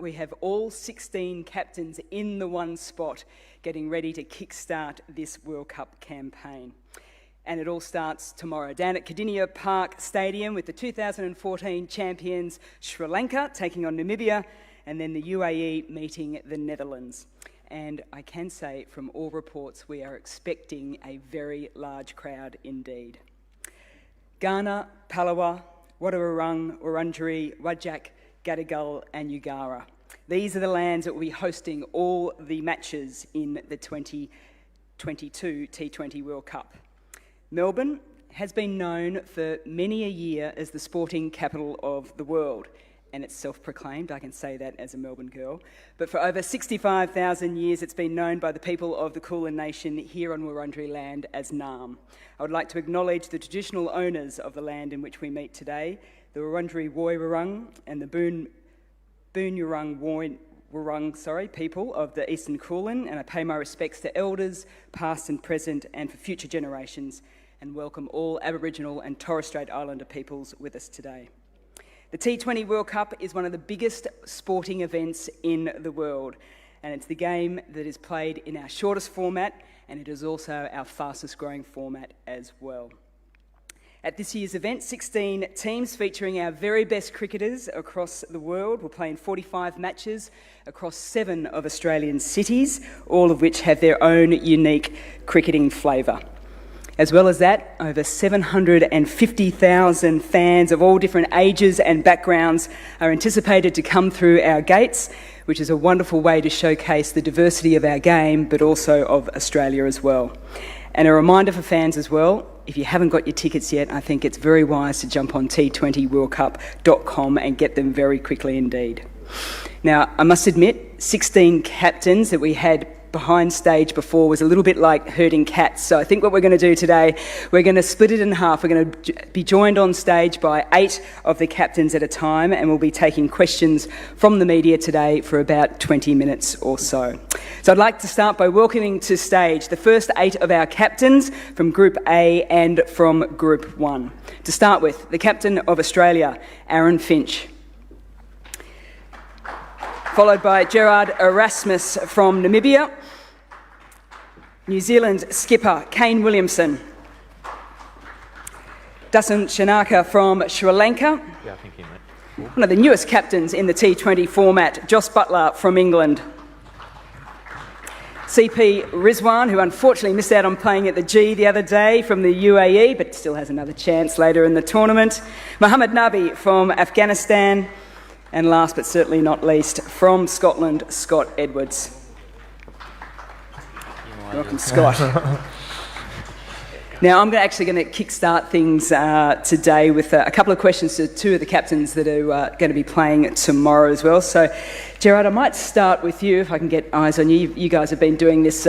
we have all 16 captains in the one spot getting ready to kickstart this World Cup campaign. And it all starts tomorrow down at Kardinia Park Stadium with the 2014 champions Sri Lanka taking on Namibia, and then the UAE meeting the Netherlands. And I can say from all reports we are expecting a very large crowd indeed. Ghana, Palawa, Wadawurrung, Wurundjeri, Whadjuk, Gadigal and Ugara. These are the lands that will be hosting all the matches in the 2022 T20 World Cup. Melbourne has been known for many a year as the sporting capital of the world, and it's self-proclaimed, I can say that as a Melbourne girl. But for over 65,000 years, it's been known by the people of the Kulin Nation here on Wurundjeri land as Naarm. I would like to acknowledge the traditional owners of the land in which we meet today, the Wurundjeri Woiwurrung and the Boonwurrung Wurrung people of the Eastern Kulin, and I pay my respects to elders, past and present, and for future generations, and welcome all Aboriginal and Torres Strait Islander peoples with us today. The T20 World Cup is one of the biggest sporting events in the world, and it's the game that is played in our shortest format, and it is also our fastest growing format as well. At this year's event, 16 teams featuring our very best cricketers across the world will play in 45 matches across 7 of Australian cities, all of which have their own unique cricketing flavour. As well as that, over 750,000 fans of all different ages and backgrounds are anticipated to come through our gates, which is a wonderful way to showcase the diversity of our game, but also of Australia as well. And a reminder for fans as well, if you haven't got your tickets yet, I think it's very wise to jump on t20worldcup.com and get them very quickly indeed. Now, I must admit, 16 captains that we had behind stage before was a little bit like herding cats. So I think what we're going to do today, we're going to split it in half. We're going to be joined on stage by 8 of the captains at a time, and we'll be taking questions from the media today for about 20 minutes or so. So I'd like to start by welcoming to stage the first 8 of our captains from Group A and from Group 1. To start with, the captain of Australia, Aaron Finch. Followed by Gerard Erasmus from Namibia. New Zealand skipper Kane Williamson. Dasun Shanaka from Sri Lanka. Yeah, I think he might. One of the newest captains in the T20 format, Jos Buttler from England. CP Rizwan, who unfortunately missed out on playing at the G the other day from the UAE, but still has another chance later in the tournament. Mohammed Nabi from Afghanistan. And last but certainly not least, from Scotland, Scott Edwards. Welcome, Scott. Now, I'm actually going to kickstart things today with a couple of questions to 2 of the captains that are going to be playing tomorrow as well. So, Gerard, I might start with you, if I can get eyes on you. You guys have been doing this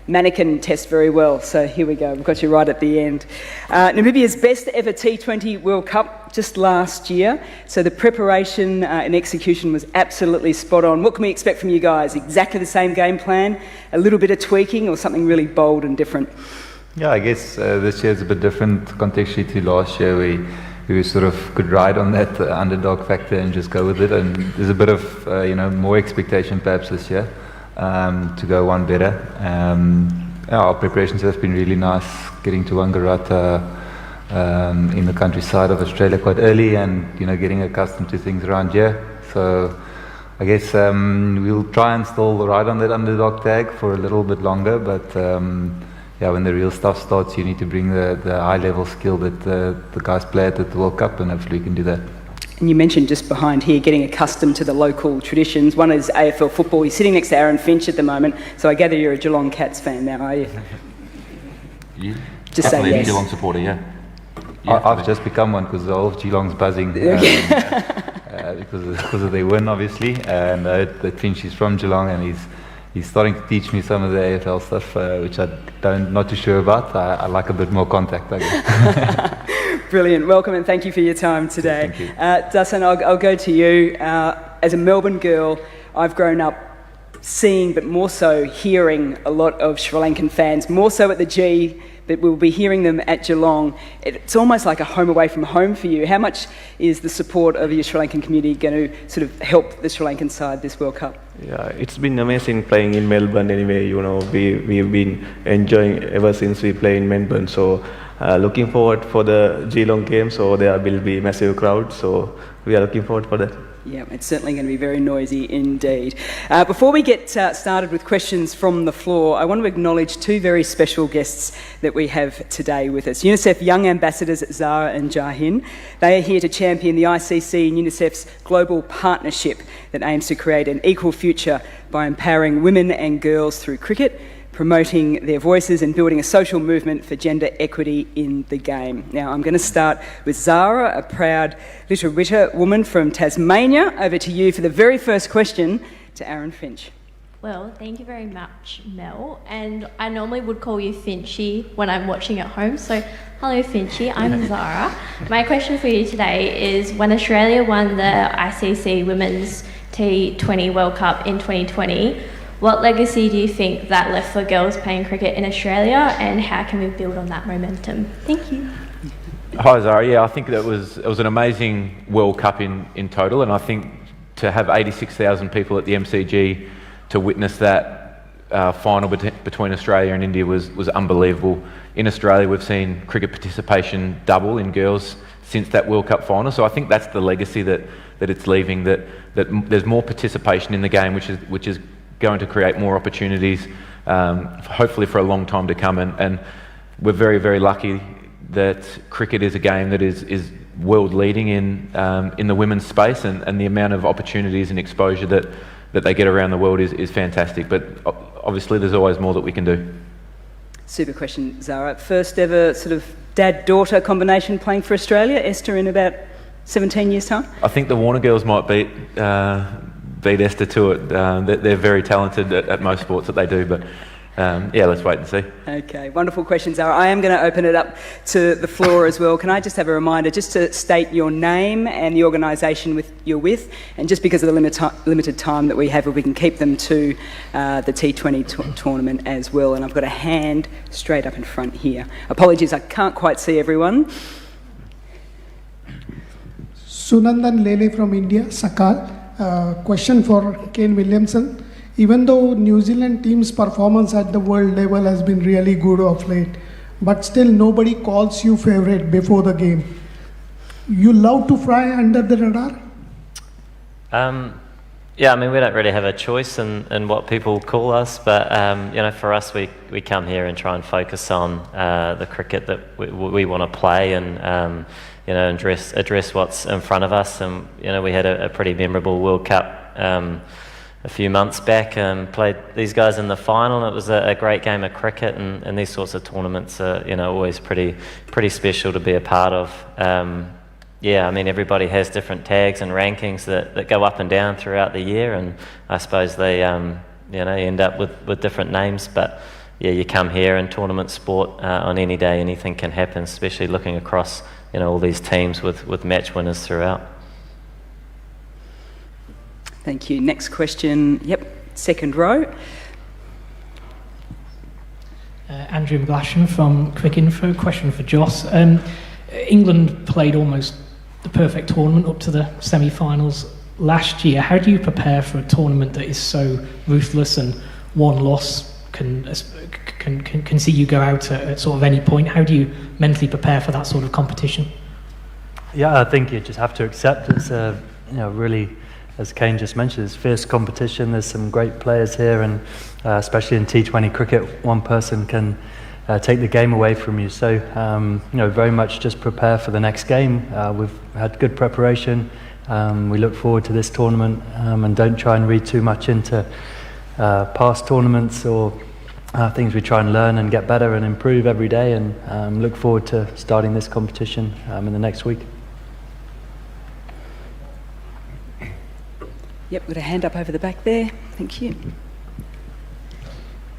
mannequin test very well, so here we go. We've got you right at the end. Namibia's best ever T20 World Cup just last year, so the preparation and execution was absolutely spot on. What can we expect from you guys? Exactly the same game plan, a little bit of tweaking, or something really bold and different? Yeah, I guess this year is a bit different contextually to last year. We sort of could ride on that underdog factor and just go with it, and there's a bit of more expectation perhaps this year. To go one better. Our preparations have been really nice, getting to Wangaratta in the countryside of Australia quite early, and getting accustomed to things around here. So I guess we'll try and still ride on that underdog tag for a little bit longer, but when the real stuff starts, you need to bring the high level skill that the guys play at the World Cup, and hopefully we can do that. And you mentioned just behind here getting accustomed to the local traditions. One is AFL football. You're sitting next to Aaron Finch at the moment, so I gather you're a Geelong Cats fan now, are you? You? Just say yes. Geelong supporter, yeah. I've just become one because all of Geelong's buzzing because of their win, obviously. And that Finch is from Geelong, and he's starting to teach me some of the AFL stuff, which I'm not too sure about. I like a bit more contact, I guess. Brilliant. Welcome and thank you for your time today. Thank you. Dasun, I'll go to you. As a Melbourne girl, I've grown up seeing, but more so hearing a lot of Sri Lankan fans, more so at the G, but we'll be hearing them at Geelong. It's almost like a home away from home for you. How much is the support of your Sri Lankan community going to sort of help the Sri Lankan side this World Cup? Yeah, it's been amazing playing in Melbourne anyway. You know, we've been enjoying ever since we play in Melbourne. So looking forward for the Geelong game. So there will be massive crowd. So we are looking forward for that. Yeah, it's certainly going to be very noisy indeed. Before we get started with questions from the floor, I want to acknowledge two very special guests that we have today with us. UNICEF Young Ambassadors Zara and Jahin. They are here to champion the ICC and UNICEF's global partnership that aims to create an equal future by empowering women and girls through cricket, promoting their voices and building a social movement for gender equity in the game. Now, I'm going to start with Zara, a proud Little Ritter woman from Tasmania. Over to you for the very first question to Aaron Finch. Well, thank you very much, Mel. And I normally would call you Finchy when I'm watching at home. So, hello, Finchy. I'm Zara. My question for you today is, when Australia won the ICC Women's T20 World Cup in 2020, what legacy do you think that left for girls playing cricket in Australia, and how can we build on that momentum? Thank you. Hi Zara, yeah, I think it was an amazing World Cup in total, and I think to have 86,000 people at the MCG to witness that final between Australia and India was unbelievable. In Australia we've seen cricket participation double in girls since that World Cup final, so I think that's the legacy that it's leaving, that there's more participation in the game, which is going to create more opportunities, hopefully for a long time to come. And we're very, very lucky that cricket is a game that is world leading in the women's space, and the amount of opportunities and exposure that they get around the world is fantastic. But obviously there's always more that we can do. Super question, Zara. First ever sort of dad-daughter combination playing for Australia, Esther, in about 17 years' time? I think the Warner girls might beat Esther to it. They're very talented at most sports that they do, but yeah, let's wait and see. Okay, wonderful question, Zara. I am going to open it up to the floor as well. Can I just have a reminder just to state your name and the organisation you're with, and just because of the limited time that we have, we can keep them to the T20 tournament as well. And I've got a hand straight up in front here. Apologies, I can't quite see everyone. Sunandan Lele from India, Sakal. Question for Kane Williamson. Even though New Zealand team's performance at the world level has been really good of late, but still nobody calls you favourite before the game. You love to fly under the radar? Yeah, I mean, we don't really have a choice in what people call us, but you know, for us, we come here and try and focus on the cricket that we want to play, and you know, address what's in front of us. And you know, we had a pretty memorable World Cup a few months back and played these guys in the final. And it was a great game of cricket, and these sorts of tournaments are, you know, always pretty special to be a part of. Yeah, I mean, everybody has different tags and rankings that go up and down throughout the year, and I suppose they you know, end up with different names. But yeah, you come here in tournament sport, on any day anything can happen, especially looking across, you know, all these teams with match winners throughout. Thank you. Next question. Yep, second row. Andrew McGlashan from Quick Info. Question for Joss. England played almost the perfect tournament up to the semi-finals last year. How do you prepare for a tournament that is so ruthless and one loss can see you go out at sort of any point? How do you mentally prepare for that sort of competition? Yeah, I think you just have to accept it's you know, really, as Kane just mentioned, it's fierce competition. There's some great players here, and especially in T20 cricket, one person can take the game away from you. So you know, very much just prepare for the next game. We've had good preparation. We look forward to this tournament, and don't try and read too much into past tournaments or things. We try and learn and get better and improve every day, and look forward to starting this competition in the next week. Yep, got a hand up over the back there. Thank you.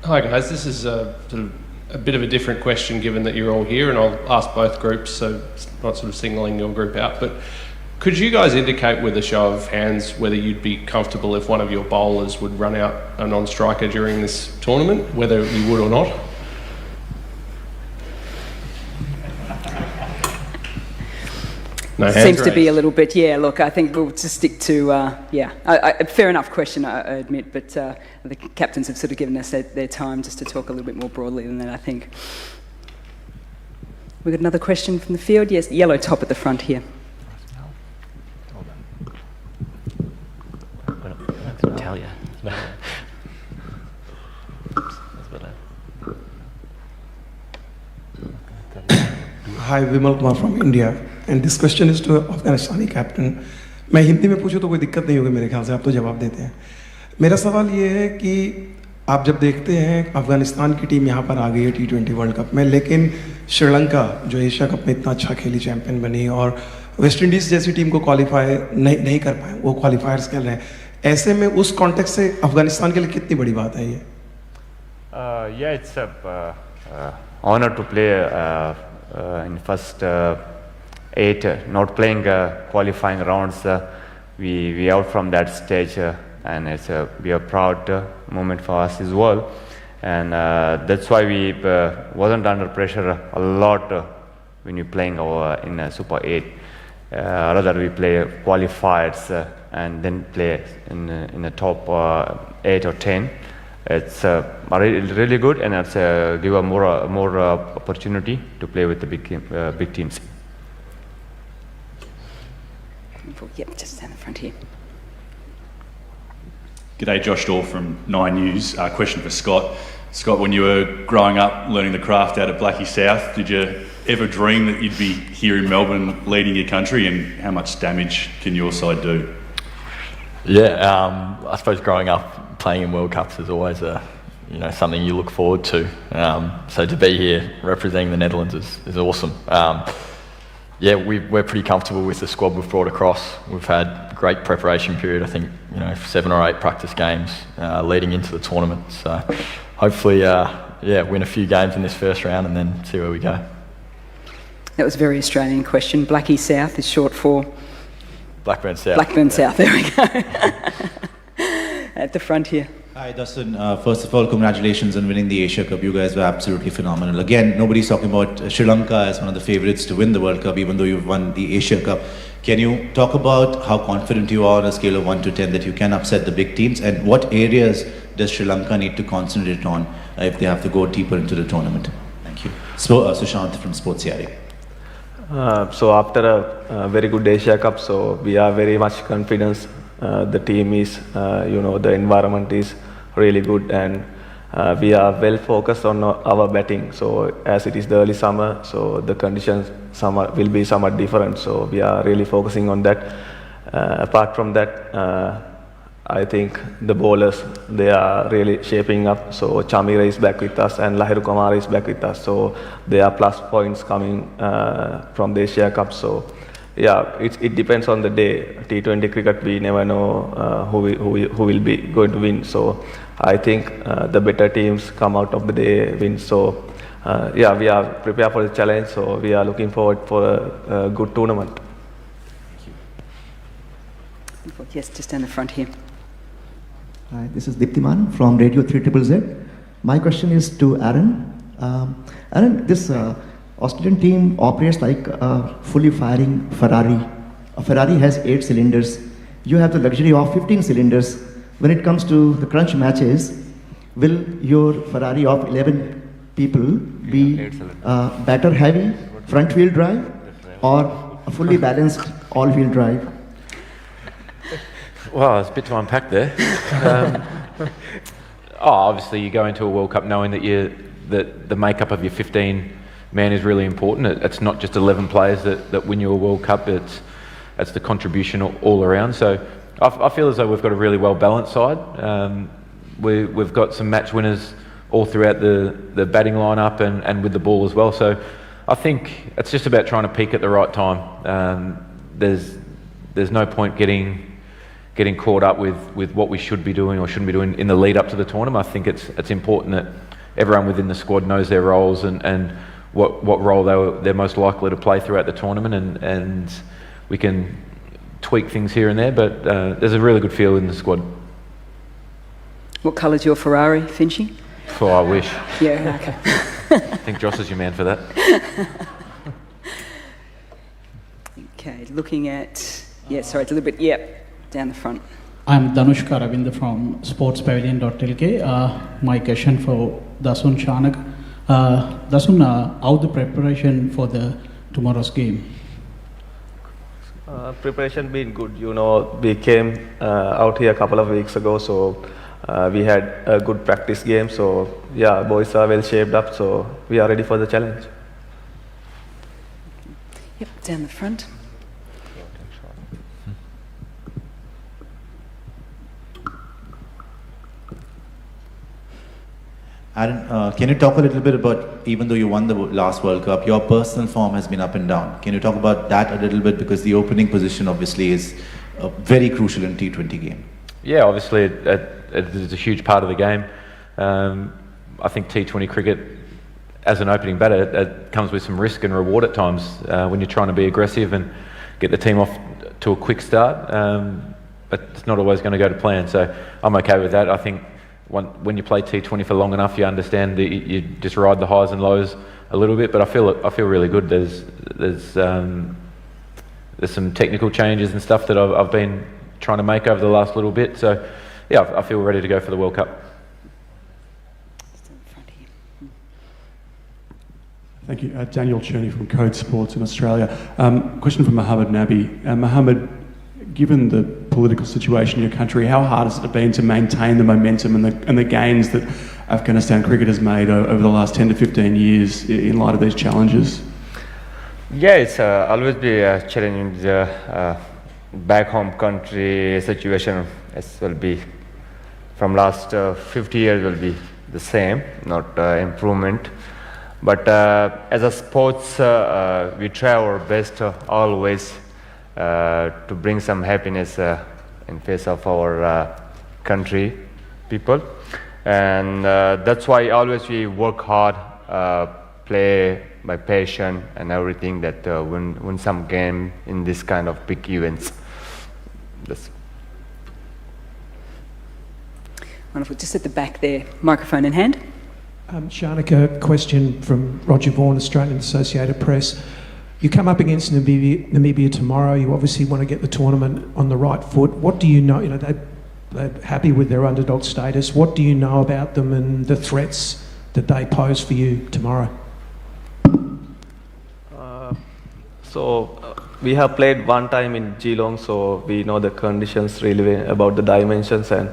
Hi guys, this is sort of a bit of a different question given that you're all here, and I'll ask both groups, so it's not sort of singling your group out, but Could you guys indicate with a show of hands whether you'd be comfortable if one of your bowlers would run out a non-striker during this tournament, whether you would or not? No hands Seems to be a raised. little bit, yeah, look, I think we'll just stick to, fair enough question, I admit, but the captains have sort of given us their time just to talk a little bit more broadly than that, I think. We've got another question from the field. Yes, yellow top at the front here. Tell you. Hi, Vimal Kumar from India, and this question is to Afghanistani captain. मैं हिंदी में पूछूं तो कोई दिक्कत नहीं होगी मेरे ख्याल से, आप तो जवाब देते हैं. मेरा सवाल ये है कि आप जब देखते हैं अफगानिस्तान की टीम यहाँ पर आ गई है T20 वर्ल्ड कप में, लेकिन श्रीलंका जो एशिया कप में इतना अच्छा खेली, चैंपियन बनी, और वेस्ट इंडीज़ जैसी टीम को क्वालिफाई नहीं कर पाए, वो क्वालिफायर्स खेल रहे हैं, ऐसे में उस कॉन्टेक्स्ट से अफगानिस्तान के लिए कितनी बड़ी बात है ये? Yeah, it's a honor to play in first 8, not playing qualifying rounds. We out from that stage, and it's be a proud moment for us as well. And that's why we wasn't under pressure a lot when you're playing in Super 8. Rather we play qualifiers and then play in the top 8 or 10. It's really good, and it's give a more opportunity to play with the big teams. Yep, just down the front here. G'day, Josh Daw from 9 News. Question for Scott. Scott, when you were growing up learning the craft out of Blackie South, did you ever dream that you'd be here in Melbourne leading your country, and how much damage can your side do? Yeah, I suppose growing up playing in World Cups is always something you look forward to. So to be here representing the Netherlands is awesome. Yeah, we're pretty comfortable with the squad we've brought across. We've had a great preparation period. I think 7 or 8 practice games leading into the tournament. So hopefully, win a few games in this first round and then see where we go. That was a very Australian question. Blackie South is short for? Blackburn South. Blackburn South, there we go. At the front here. Hi, Dustin. First of all, congratulations on winning the Asia Cup. You guys were absolutely phenomenal. Again, nobody's talking about Sri Lanka as one of the favourites to win the World Cup, even though you've won the Asia Cup. Can you talk about how confident you are on a scale of 1 to 10 that you can upset the big teams, and what areas does Sri Lanka need to concentrate on if they have to go deeper into the tournament? Thank you. Sushant from Sports CRA. So after a very good Asia Cup, so we are very much confident. The team is, the environment is really good, and we are well focused on our batting. So as it is the early summer, so the conditions will be somewhat different. So we are really focusing on that. Apart from that, I think the bowlers, they are really shaping up. So Chamira is back with us and Lahiru Kumar is back with us. So there are plus points coming from the Asia Cup. So yeah, it depends on the day. T20 cricket, we never know who will be going to win. So I think the better teams come out of the day win. So we are prepared for the challenge. So we are looking forward for a good tournament. Yes, just down the front here. Hi, this is Diptiman from Radio 3ZZZ. My question is to Aaron. Aaron, this Australian team operates like a fully firing Ferrari. A Ferrari has 8 cylinders. You have the luxury of 15 cylinders. When it comes to the crunch matches, will your Ferrari of 11 people be batter heavy, front wheel drive, or a fully balanced all wheel drive? Well, there's a bit to unpack there. Obviously, you go into a World Cup knowing that the makeup of your 15 man is really important. It's not just 11 players that win you a World Cup. It's the contribution all around. So I feel as though we've got a really well balanced side. We've got some match winners all throughout the batting lineup and with the ball as well. So I think it's just about trying to peak at the right time. There's no point getting caught up with what we should be doing or shouldn't be doing in the lead up to the tournament. I think it's important that everyone within the squad knows their roles and what role they're most likely to play throughout the tournament, and we can tweak things here and there, but there's a really good feel in the squad. What colour's your Ferrari, Finchy? Oh, I wish. Yeah, okay. I think Joss is your man for that. Okay, looking at, sorry, it's a little bit, down the front. I'm Danushka Ravinder from sportspavilion.lk. My question for Dasun Chanak. Dasun, how the preparation for the tomorrow's game? Preparation been good. We came out here a couple of weeks ago, so we had a good practice game. So yeah, boys are well shaped up, so we are ready for the challenge. Yep, down the front. Aaron, can you talk a little bit about, even though you won the last World Cup, your personal form has been up and down. Can you talk about that a little bit, because the opening position obviously is very crucial in T20 game? Yeah, obviously it is a huge part of the game. I think T20 cricket, as an opening batter, it comes with some risk and reward at times when you're trying to be aggressive and get the team off to a quick start. But it's not always going to go to plan, so I'm okay with that. I think when you play T20 for long enough, you understand that you just ride the highs and lows a little bit. But I feel really good. There's some technical changes and stuff that I've been trying to make over the last little bit. So yeah, I feel ready to go for the World Cup. Thank you. Daniel Cherney from Code Sports in Australia. Question for Mohammed Nabi. Mohammed, given the political situation in your country, how hard has it been to maintain the momentum and the gains that Afghanistan cricket has made over the last 10 to 15 years in light of these challenges? Yeah, it's always be a challenge. Back home country situation will be from last 50 years will be the same, not improvement. But as a sports, we try our best always to bring some happiness in face of our country people, and that's why always we work hard, play by passion and everything, that win some game in this kind of big events. Wonderful. Just at the back there, microphone in hand. Sharnika, question from Roger Vaughan, Australian Associated Press. You come up against Namibia tomorrow. You obviously want to get the tournament on the right foot. What do you know? They're happy with their underdog status. What do you know about them and the threats that they pose for you tomorrow? We have played one time in Geelong, so we know the conditions really well about the dimensions, and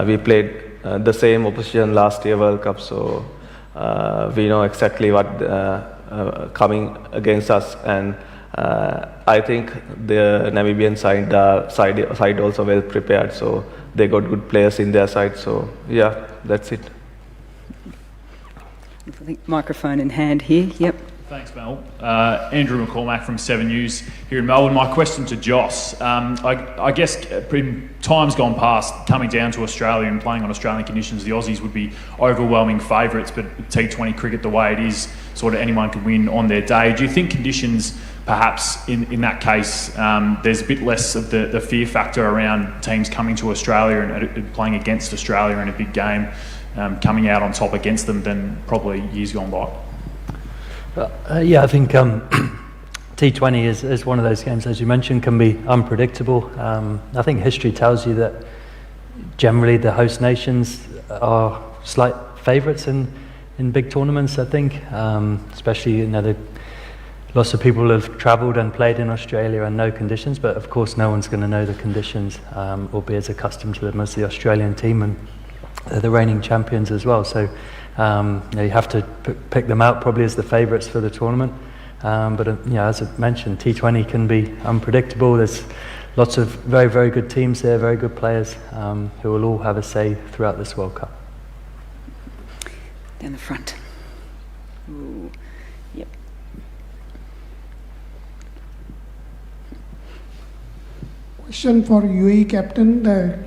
we played the same opposition last year World Cup, so we know exactly what coming against us, and I think the Namibian side also well prepared, so they got good players in their side, so yeah, that's it. I think microphone in hand here, yep. Thanks, Mel. Andrew McCormack from 7 News here in Melbourne. My question to Joss, I guess in times gone past, coming down to Australia and playing on Australian conditions, the Aussies would be overwhelming favourites, but T20 cricket the way it is, sort of anyone could win on their day. Do you think conditions, perhaps in that case, there's a bit less of the fear factor around teams coming to Australia and playing against Australia in a big game, coming out on top against them than probably years gone by? Yeah, I think T20 is one of those games, as you mentioned, can be unpredictable. I think history tells you that generally the host nations are slight favourites in big tournaments, I think, especially, lots of people have travelled and played in Australia and know conditions, but of course no one's going to know the conditions or be as accustomed to them as the Australian team, and they're the reigning champions as well. So you have to pick them out probably as the favourites for the tournament. But as I mentioned, T20 can be unpredictable. There's lots of very, very good teams there, very good players who will all have a say throughout this World Cup. Down the front. Ooh. Yep. Question for UAE captain. The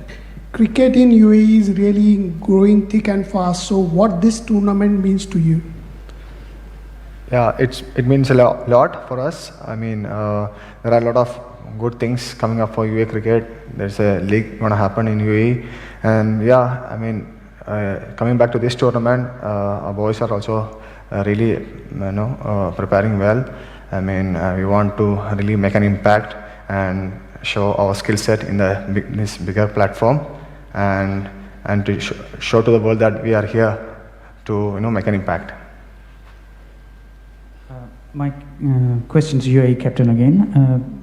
cricket in UAE is really growing thick and fast. So what this tournament means to you? Yeah, it means a lot for us. I mean, there are a lot of good things coming up for UAE cricket. There's a league going to happen in UAE, and yeah, I mean, coming back to this tournament, our boys are also really, preparing well. I mean, we want to really make an impact and show our skill set in this bigger platform, and to show to the world that we are here to make an impact. My question to UAE captain again.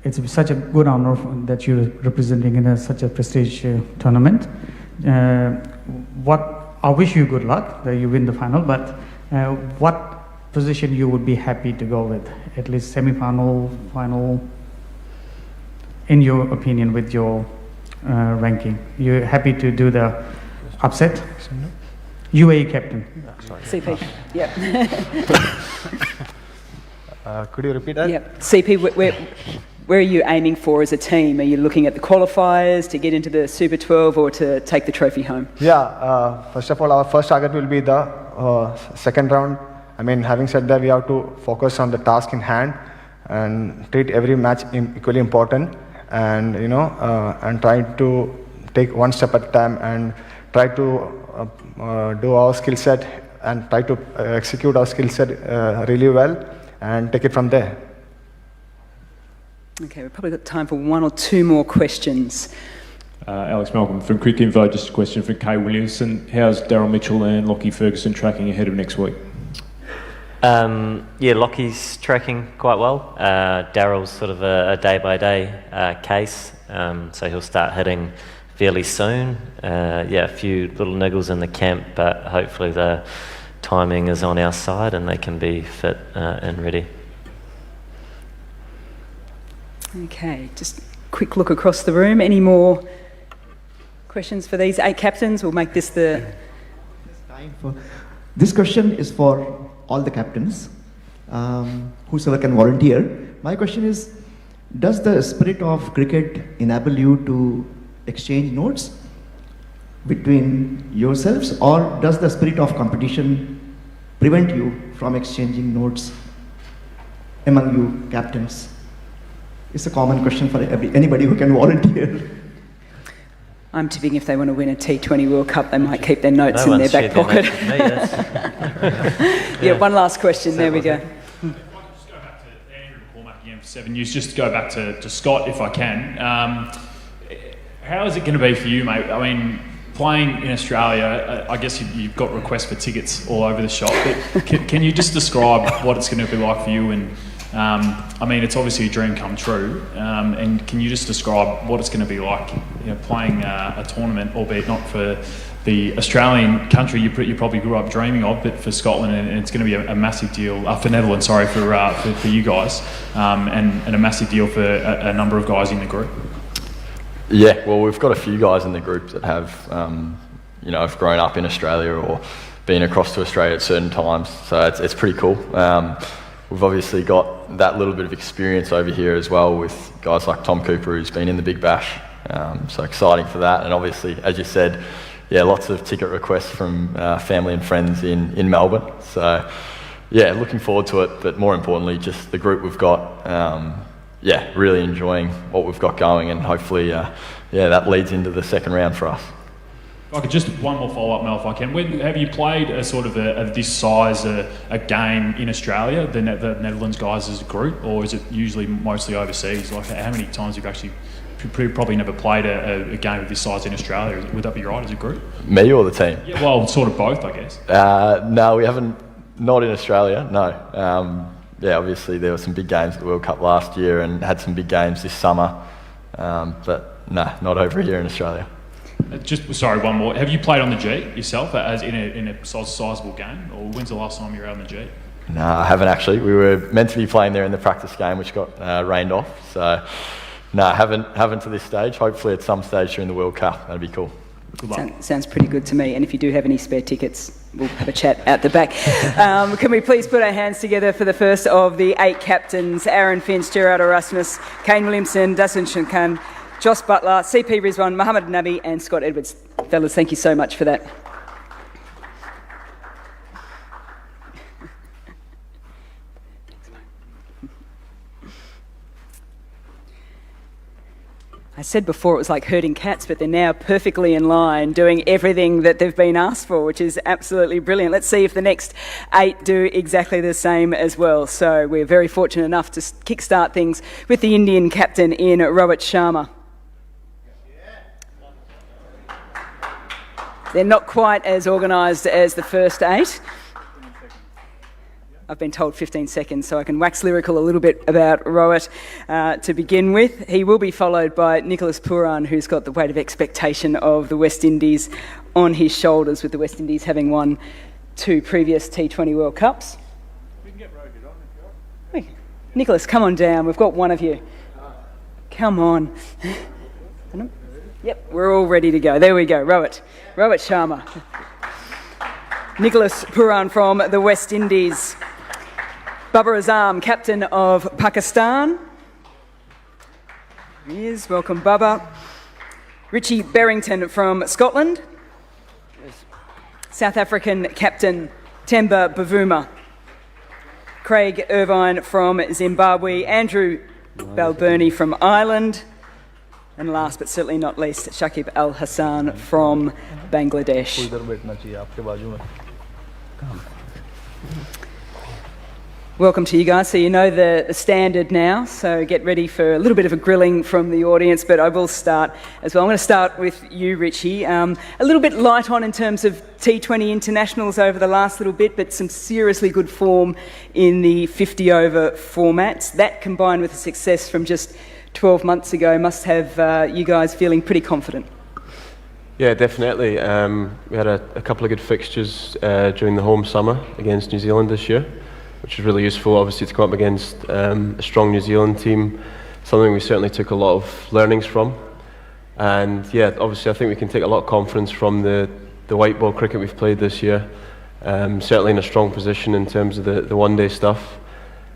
It's such a good honor that you're representing in such a prestigious tournament. I wish you good luck that you win the final, but what position you would be happy to go with? At least semi-final, final, in your opinion, with your ranking. You're happy to do the upset? UAE captain. CP. Yep. Could you repeat that? Yep. CP, where are you aiming for as a team? Are you looking at the qualifiers to get into the Super 12 or to take the trophy home? Yeah, first of all, our first target will be the second round. I mean, having said that, we have to focus on the task in hand and treat every match equally important, and and try to take one step at a time and try to do our skill set and try to execute our skill set really well and take it from there. Okay, we've probably got time for one or two more questions. Alex Malcolm from Quick Info. Just a question for Kay Williamson. How's Daryl Mitchell and Lockie Ferguson tracking ahead of next week? Yeah, Lockie's tracking quite well. Daryl's sort of a day-by-day case, so he'll start hitting fairly soon. Yeah, a few little niggles in the camp, but hopefully the timing is on our side and they can be fit and ready. Okay, just a quick look across the room. Any more questions for these 8 captains? We'll make this the... This question is for all the captains, whosoever can volunteer. My question is, does the spirit of cricket enable you to exchange notes between yourselves, or does the spirit of competition prevent you from exchanging notes among you captains? It's a common question for anybody who can volunteer. I'm tipping if they want to win a T20 World Cup, they might keep their notes in their back pocket. Yeah, one last question. There we go. Just go back to Andrew McCormack again for 7 News. Just to go back to Scott, if I can. How is it going to be for you, mate? I mean, playing in Australia, I guess you've got requests for tickets all over the shop. But can you just describe what it's going to be like for you? And I mean, it's obviously a dream come true. And can you just describe what it's going to be like, playing a tournament, albeit not for the Australian country you probably grew up dreaming of, but for Scotland, and it's going to be a massive deal for Netherlands. Sorry, for you guys, and a massive deal for a number of guys in the group. Yeah, well, we've got a few guys in the group that have, have grown up in Australia or been across to Australia at certain times, so it's pretty cool. We've obviously got that little bit of experience over here as well with guys like Tom Cooper, who's been in the Big Bash, so exciting for that. And obviously, as you said, yeah, lots of ticket requests from family and friends in Melbourne. So yeah, looking forward to it, but more importantly, just the group we've got, really enjoying what we've got going, and hopefully, that leads into the second round for us. If I could just one more follow-up, Mel, if I can. Have you played a sort of this size a game in Australia, the Netherlands guys as a group, or is it usually mostly overseas? Like, how many times have you actually probably never played a game of this size in Australia? Would that be right as a group? Me or the team? Yeah, well, sort of both, I guess. No, we haven't. Not in Australia. No. Obviously there were some big games at the World Cup last year, and had some big games this summer, but no, not over here in Australia. Sorry, one more. Have you played on the G yourself, as in a sizable game, or when's the last time you were out on the G? No, I haven't actually. We were meant to be playing there in the practice game, which got rained off. So, no, haven't to this stage. Hopefully, at some stage during the World Cup, that'd be cool. Good luck. Sounds pretty good to me. And if you do have any spare tickets, we'll have a chat at the back. Can we please put our hands together for the first of the 8 captains: Aaron Finch, Gerard Erasmus, Kane Williamson, Dasun Shankan, Joss Butler, CP Rizwan, Mohamed Nabi and Scott Edwards. Fellas, thank you so much for that. I said before it was like herding cats, but they're now perfectly in line, doing everything that they've been asked for, which is absolutely brilliant. Let's see if the next 8 do exactly the same as well. So we're very fortunate enough to kickstart things with the Indian captain in Rohit Sharma. They're not quite as organised as the first 8. I've been told 15 seconds, so I can wax lyrical a little bit about Rohit to begin with. He will be followed by Nicholas Pooran, who's got the weight of expectation of the West Indies on his shoulders, with the West Indies having won 2 previous T20 World Cups. We can get Rohit on if you want. Nicholas, come on down. We've got one of you. Come on. Yep, we're all ready to go. There we go. Rohit Sharma. Nicholas Pooran from the West Indies. Babar Azam, captain of Pakistan. Here he is. Welcome, Baba. Richie Berrington from Scotland. South African captain Temba Bavuma. Craig Irvine from Zimbabwe. Andrew Balbirnie from Ireland. And last but certainly not least, Shakib Al Hassan from Bangladesh. Welcome to you guys. So you know the standard now, so get ready for a little bit of a grilling from the audience, but I will start as well. I'm going to start with you, Richie. A little bit light on in terms of T20 internationals over the last little bit, but some seriously good form in the 50-over formats. That combined with the success from just 12 months ago must have you guys feeling pretty confident. Yeah, definitely. We had a couple of good fixtures during the home summer against New Zealand this year, which was really useful, obviously, to come up against a strong New Zealand team, something we certainly took a lot of learnings from. And yeah, obviously I think we can take a lot of confidence from the white ball cricket we've played this year, certainly in a strong position in terms of the one-day stuff.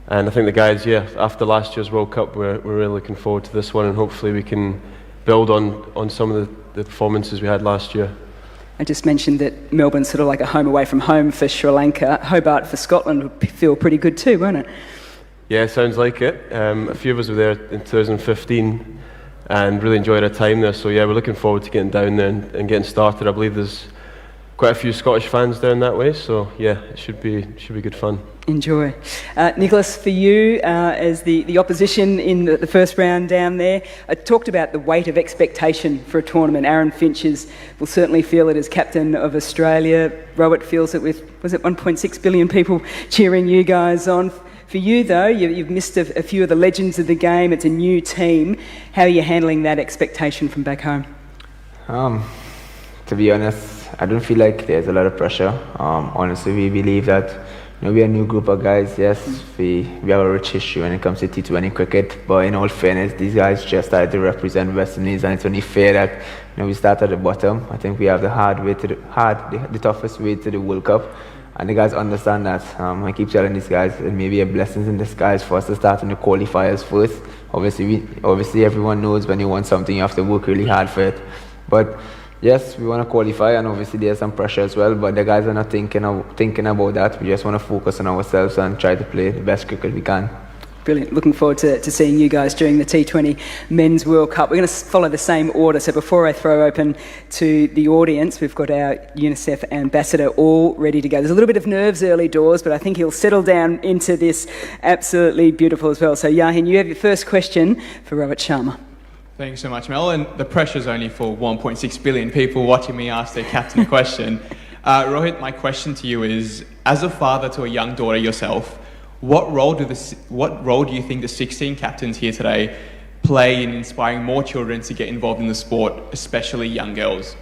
And I think the guys, yeah, after last year's World Cup, we're really looking forward to this one, and hopefully we can build on some of the performances we had last year. I just mentioned that Melbourne's sort of like a home away from home for Sri Lanka. Hobart for Scotland would feel pretty good too, won't it? Yeah, sounds like it. A few of us were there in 2015 and really enjoyed our time there. So yeah, we're looking forward to getting down there and getting started. I believe there's quite a few Scottish fans down that way. So yeah, it should be good fun. Enjoy. Nicholas, for you, as the opposition in the first round down there, I talked about the weight of expectation for a tournament. Aaron Finch will certainly feel it as captain of Australia. Rohit feels it with, was it 1.6 billion people cheering you guys on. For you, though, you've missed a few of the legends of the game. It's a new team. How are you handling that expectation from back home? To be honest, I don't feel like there's a lot of pressure. Honestly, we believe that we're a new group of guys. Yes, we have a rich history when it comes to T20 cricket, but in all fairness, these guys just started to represent West Indies, and it's only fair that we start at the bottom. I think we have the toughest way to the World Cup, and the guys understand that. I keep telling these guys it may be a blessing in disguise for us to start in the qualifiers first. Obviously, everyone knows when you want something, you have to work really hard for it. But yes, we want to qualify, and obviously there's some pressure as well, but the guys are not thinking about that. We just want to focus on ourselves and try to play the best cricket we can. Brilliant. Looking forward to seeing you guys during the T20 Men's World Cup. We're going to follow the same order, so before I throw open to the audience, we've got our UNICEF ambassador all ready to go. There's a little bit of nerves early doors, but I think he'll settle down into this absolutely beautiful as well. So Yahin, you have your first question for Rohit Sharma. Thanks so much, Mel. And the pressure's only for 1.6 billion people watching me ask their captain a question. Rohit, my question to you is, as a father to a young daughter yourself, what role do you think the 16 captains here today play in inspiring more children to get involved in the sport, especially young girls?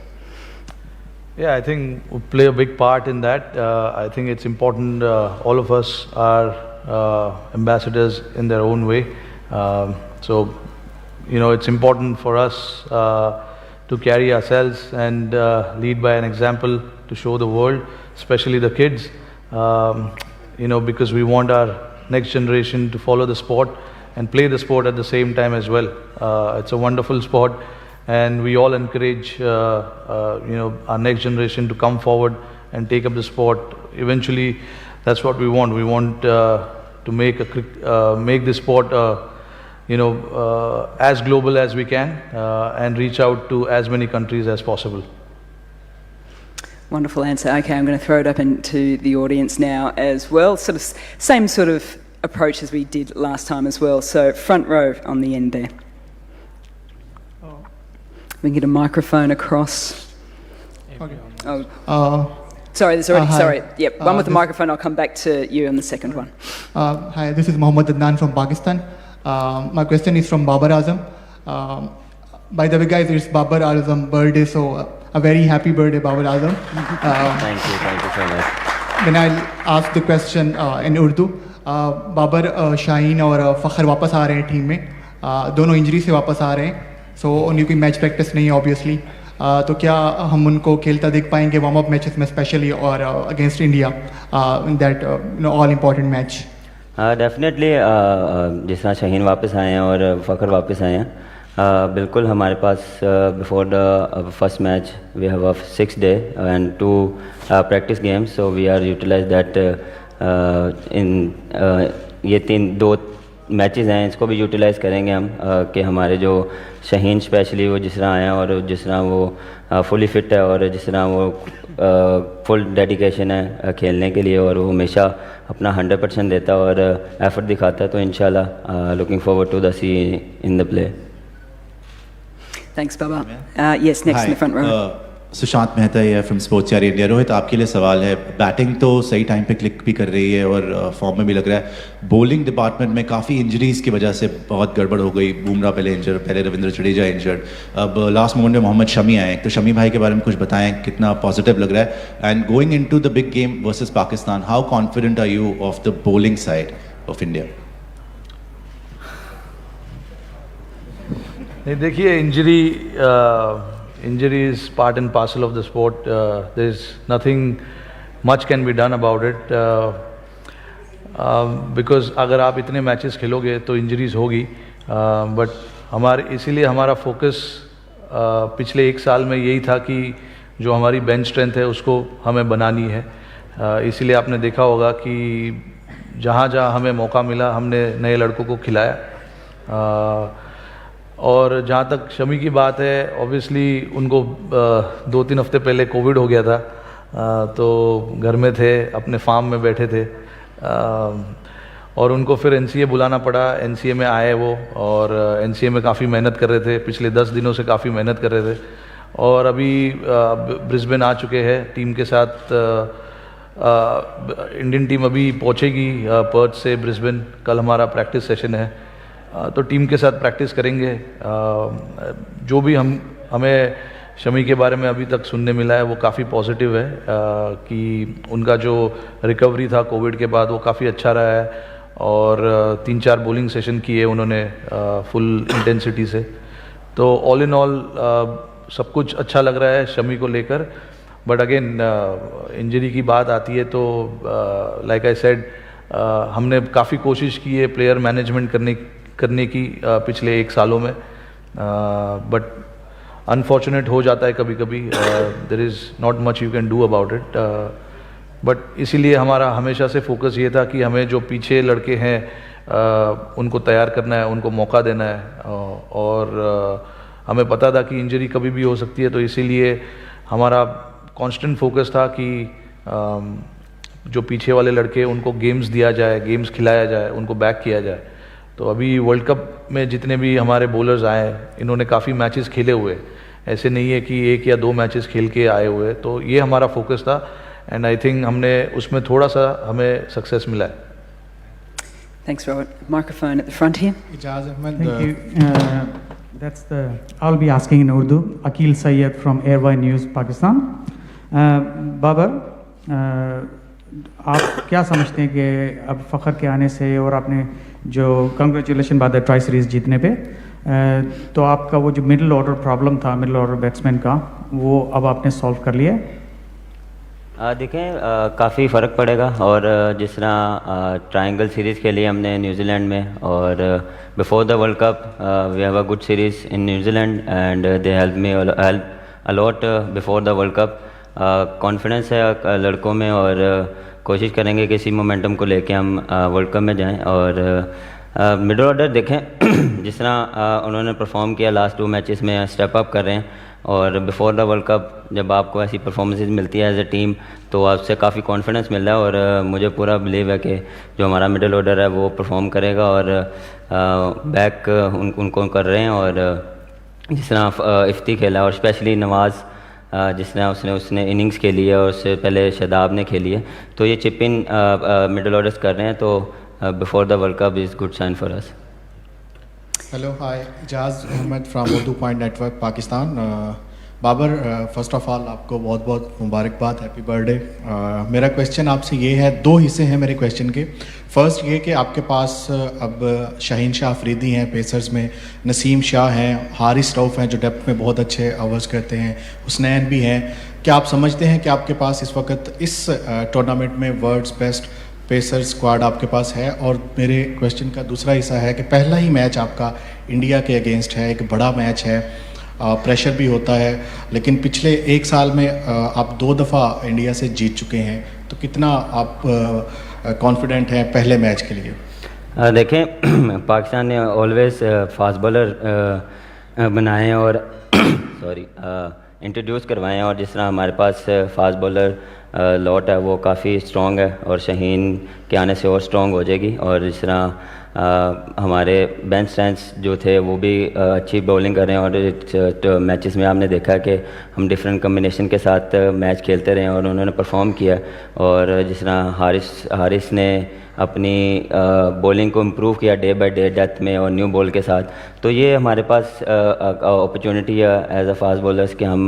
Yeah, I think we play a big part in that. I think it's important, all of us are ambassadors in their own way. It's important for us to carry ourselves and lead by an example to show the world, especially the kids, because we want our next generation to follow the sport and play the sport at the same time as well. It's a wonderful sport, and we all encourage our next generation to come forward and take up the sport. Eventually, that's what we want. We want to make this sport as global as we can and reach out to as many countries as possible. Wonderful answer. Okay, I'm going to throw it up into the audience now as well. Sort of same sort of approach as we did last time as well. So front row on the end there. We can get a microphone across. Okay. Sorry, there's already. Hi. Sorry, yep. One with the microphone. I'll come back to you on the second one. Hi, this is Mohammad Adnan from Pakistan. My question is from Babar Azam. By the way, guys, it's Babar Azam's birthday, so a very happy birthday, Babar Azam. Thank you so much. Then I'll ask the question in Urdu. Babar Shaheen और फ़खर वापस आ रहे हैं team में, दोनों injury से वापस आ रहे हैं, सो उनकी कोई मैच प्रैक्टिस नहीं है ऑब्वियसली, तो क्या हम उनको खेलता देख पाएंगे वार्म अप मैचेस में स्पेशली और against India in that all important match? Definitely जिस तरह शाहीन वापस आए हैं और फ़खर वापस आए हैं, बिल्कुल हमारे पास before the first match we have 6 day and 2 practice games, so we are utilize that ये 2 मैचेस हैं, इसको भी यूटिलाइज़ करेंगे हम कि हमारे जो शाहीन स्पेशली वो जिस तरह आए हैं और जिस तरह वो फुली फिट है और जिस तरह वो फुल डेडिकेशन है खेलने के लिए और वो हमेशा अपना 100% देता है और एफर्ट दिखाता है, तो इंशाल्लाह looking forward to the see in the play. Thanks, Baba. Yes, next in the front row. Sushant Mehta है फ्रॉम स्पोर्ट्स यार इंडिया. रोहित, आपके लिए सवाल है. बैटिंग तो सही टाइम पे क्लिक भी कर रही है और फॉर्म में भी लग रहा है. बॉलिंग डिपार्टमेंट में काफ़ी इंजरीज की वजह से बहुत गड़बड़ हो गई. बुमराह पहले इंजर्ड, पहले रविंद्र जडेजा इंजर्ड, अब लास्ट मोमेंट में मोहम्मद शमी आए. तो शमी भाई के बारे में कुछ बताएं, कितना पॉजिटिव लग रहा है? And going into the big game versus Pakistan, how confident are you of the bowling side of India? देखिए, injury is part and parcel of the sport. There's nothing much can be done about it because अगर आप इतने matches खेलोगे तो injuries होगी, but इसीलिए हमारा focus पिछले 1 साल में यही था कि जो हमारी बेंच स्ट्रेंथ है उसको हमें बनानी है. इसीलिए आपने देखा होगा कि जहाँ जहाँ हमें मौका मिला हमने नए लड़कों को खिलाया. और जहाँ तक शमी की बात है, ऑब्वियसली उनको 2-3 हफ्ते पहले कोविड हो गया था, तो घर में थे, अपने फार्म में बैठे थे, और उनको फिर एनसीए बुलाना पड़ा. एनसीए में आए वो, और एनसीए में काफ़ी मेहनत कर रहे थे, पिछले 10 दिनों से काफ़ी मेहनत कर रहे थे, और अभी ब्रिस्बेन आ चुके हैं टीम के साथ. इंडियन टीम अभी पहुँचेगी पर्थ से ब्रिस्बेन. कल हमारा प्रैक्टिस सेशन है, तो टीम के साथ प्रैक्टिस करेंगे. जो भी हमें शमी के बारे में अभी तक सुनने मिला है वो काफ़ी पॉजिटिव है कि उनका जो रिकवरी था कोविड के बाद वो काफ़ी अच्छा रहा है, और 3-4 बॉलिंग सेशन किए उन्होंने फुल इंटेंसिटी से. तो ऑल इन ऑल सब कुछ अच्छा लग रहा है शमी को लेकर. बट अगेन इंजरी की बात आती है तो लाइक आई सेड, हमने काफ़ी कोशिश की है प्लेयर मैनेजमेंट करने की पिछले 1 सालों में, बट अनफॉर्चुनेट हो जाता है कभी कभी. There is not much you can do about it. But इसीलिए हमारा हमेशा से फोकस ये था कि हमें जो पीछे लड़के हैं उनको तैयार करना है, उनको मौका देना है, और हमें पता था कि इंजरी कभी भी हो सकती है, तो इसीलिए हमारा कांस्टेंट फोकस था कि जो पीछे वाले लड़के उनको गेम्स दिया जाए, गेम्स खिलाया जाए, उनको बैक किया जाए. तो अभी वर्ल्ड कप में जितने भी हमारे बॉलर्स आए, इन्होंने काफ़ी मैचेस खेले हुए, ऐसे नहीं है कि 1 या 2 मैचेस खेल के आए हुए. तो ये हमारा फोकस था, एंड आई थिंक हमने उसमें थोड़ा सा हमें सक्सेस मिला है. Thanks, Robert. Microphone at the front here. Thank you. I'll be asking in Urdu. Akil Sayyed from Airway News, Pakistan. Babar, आप क्या समझते हैं कि अब फ़खर के आने से और आपने जो कंग्रेचुलेशन बाद ट्राई सीरीज़ जीतने पे, तो आपका वो जो मिडिल ऑर्डर प्रॉब्लम था, मिडिल ऑर्डर बैट्समैन का, वो अब आपने सॉल्व कर लिया? देखें, काफ़ी फ़र्क पड़ेगा. और जिस तरह ट्रायंगल सीरीज़ खेली हमने न्यूजीलैंड में, और before the world cup we have a good series in New Zealand and they help a lot before the world cup. Confidence है लड़कों में, और कोशिश करेंगे कि इसी मोमेंटम को लेके हम वर्ल्ड कप में जाएं. और मिडल ऑर्डर देखें जिस तरह उन्होंने परफॉर्म किया लास्ट 2 मैचेस में, स्टेप अप कर रहे हैं, और बिफोर द वर्ल्ड कप जब आपको ऐसी परफॉर्मेंसेज मिलती है एज ए टीम तो आपसे काफ़ी कॉन्फिडेंस मिल रहा है, और मुझे पूरा बिलीव है कि जो हमारा मिडल ऑर्डर है वो परफॉर्म करेगा, और बैक उनको कर रहे हैं, और जिस तरह इफ्ती खेला और स्पेशली नवाज़ जिस तरह उसने इनिंग्स खेली है और उससे पहले शादाब ने खेली है, तो ये चिप इन मिडल ऑर्डर्स कर रहे हैं, तो before the world cup is good sign for us. Hello, hi, Jaz Ahmed from Urdu Point Network, Pakistan. Babar, first of all आपको बहुत बहुत मुबारकबाद, हैप्पी बर्थडे. मेरा क्वेश्चन आपसे ये है, 2 हिस्से हैं मेरे क्वेश्चन के. फर्स्ट ये कि आपके पास अब शाहीन शाह अफरीदी हैं पेसर्स में, नसीम शाह हैं, हारिस रऊफ़ हैं जो डेप्थ में बहुत अच्छे ओवर्स करते हैं, हुसनैन भी हैं. क्या आप समझते हैं कि आपके पास इस वक्त इस टूर्नामेंट में वर्ल्ड्स बेस्ट पेसर स्क्वाड आपके पास है? और मेरे क्वेश्चन का दूसरा हिस्सा है कि पहला ही मैच आपका इंडिया के अगेंस्ट है, एक बड़ा मैच है, प्रेशर भी होता है, लेकिन पिछले 1 साल में आप 2 दफ़ा इंडिया से जीत चुके हैं, तो कितना आप कॉन्फिडेंट हैं पहले मैच के लिए? देखें पाकिस्तान ने ऑलवेज फास्ट बॉलर बनाए हैं और सॉरी इंट्रोड्यूस करवाए हैं, और जिस तरह हमारे पास फास्ट बॉलर लॉट है वो काफ़ी स्ट्रॉन्ग है, और शाहीन के आने से और स्ट्रॉन्ग हो जाएगी. और जिस तरह हमारे बेंच स्ट्रेंथ्स जो थे वो भी अच्छी बॉलिंग कर रहे हैं, और मैचेस में आपने देखा कि हम डिफरेंट कम्बिनेशन के साथ मैच खेलते रहे और उन्होंने परफॉर्म किया. और जिस तरह हारिस ने अपनी बॉलिंग को इम्प्रूव किया डे बाय डे डेथ में और न्यू बॉल के साथ, तो ये हमारे पास अपॉर्चुनिटी है एज अ फास्ट बॉलर्स कि हम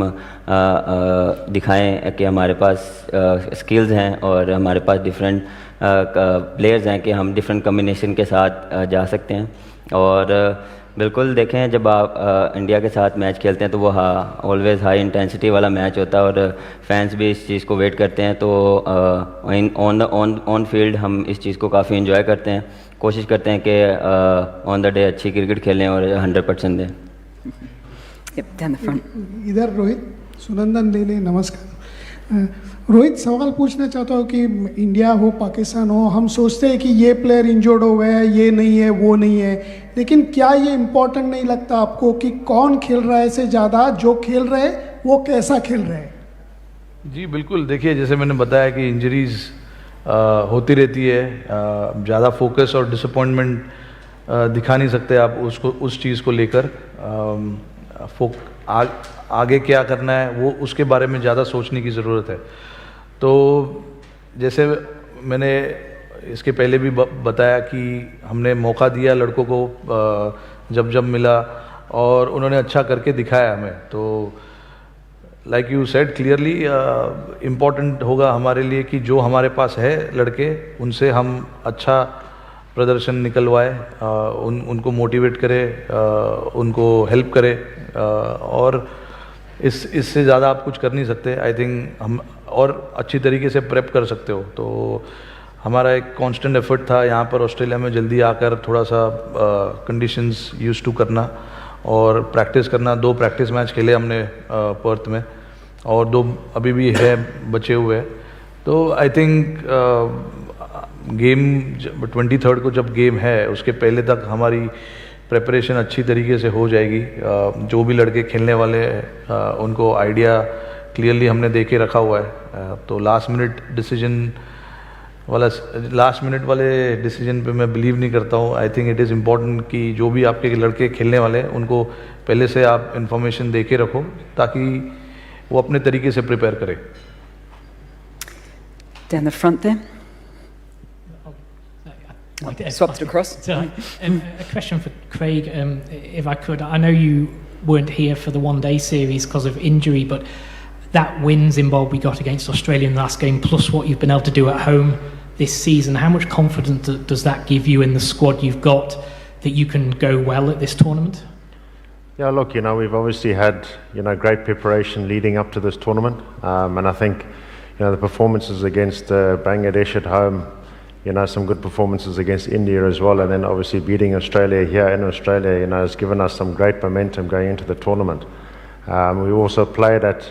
दिखाएं कि हमारे पास स्किल्स हैं और हमारे पास डिफरेंट प्लेयर्स हैं कि हम डिफरेंट कम्बिनेशन के साथ जा सकते हैं. और बिल्कुल देखें जब आप इंडिया के साथ मैच खेलते हैं तो वो ऑलवेज हाई इंटेंसिटी वाला मैच होता है, और फैंस भी इस चीज़ को वेट करते हैं, तो ऑन फील्ड हम इस चीज़ को काफ़ी इंजॉय करते हैं, कोशिश करते हैं कि ऑन द डे अच्छी क्रिकेट खेलें और 100% दें. इधर रोहित सुनंदन लेले, नमस्कार. रोहित, सवाल पूछना चाहता हूँ कि इंडिया हो पाकिस्तान हो, हम सोचते हैं कि ये प्लेयर इंजर्ड हो गया है, ये नहीं है, वो नहीं है, लेकिन क्या ये इम्पोर्टेंट नहीं लगता आपको कि कौन खेल रहा है से ज़्यादा जो खेल रहे हैं वो कैसा खेल रहे हैं? जी बिल्कुल, देखिए जैसे मैंने बताया कि इंजरीज होती रहती है, ज़्यादा फोकस और डिसअपॉइंटमेंट दिखा नहीं सकते आप उसको, उस चीज़ को लेकर. आगे क्या करना है वो उसके बारे में ज़्यादा सोचने की ज़रूरत है. तो जैसे मैंने इसके पहले भी बताया कि हमने मौका दिया लड़कों को जब मिला, और उन्होंने अच्छा करके दिखाया हमें. तो like you said clearly, important होगा हमारे लिए कि जो हमारे पास है लड़के उनसे हम अच्छा प्रदर्शन निकलवाए, उनको मोटिवेट करें, उनको हेल्प करें, और इससे ज़्यादा आप कुछ कर नहीं सकते. आई थिंक हम और अच्छी तरीके से प्रेप कर सकते हो. तो हमारा एक कांस्टेंट एफर्ट था यहाँ पर ऑस्ट्रेलिया में जल्दी आकर थोड़ा सा कंडीशंस यूज टू करना और प्रैक्टिस करना. 2 प्रैक्टिस मैच खेले हमने पर्थ में, और 2 अभी भी है बचे हुए हैं. तो आई थिंक गेम 23rd को जब गेम है उसके पहले तक हमारी प्रिपरेशन अच्छी तरीके से हो जाएगी. जो भी लड़के खेलने वाले हैं उनको आइडिया क्लियरली हमने दे के रखा हुआ है. तो लास्ट मिनट वाले डिसीजन पे मैं बिलीव नहीं करता हूँ. I think it is important कि जो भी आपके लड़के खेलने वाले हैं उनको पहले से आप इंफॉर्मेशन दे के रखो ताकि वो अपने तरीके से प्रिपेयर करें. Down the front there. Swapped across. So, a question for Craig, if I could. I know you weren't here for the one-day series because of injury, but that win Zimbabwe got against Australia in the last game, plus what you've been able to do at home this season, how much confidence does that give you in the squad you've got that you can go well at this tournament? Yeah, look, we've obviously had, great preparation leading up to this tournament, and I think, the performances against Bangladesh at home, some good performances against India as well, and then obviously beating Australia here in Australia, has given us some great momentum going into the tournament. We also played at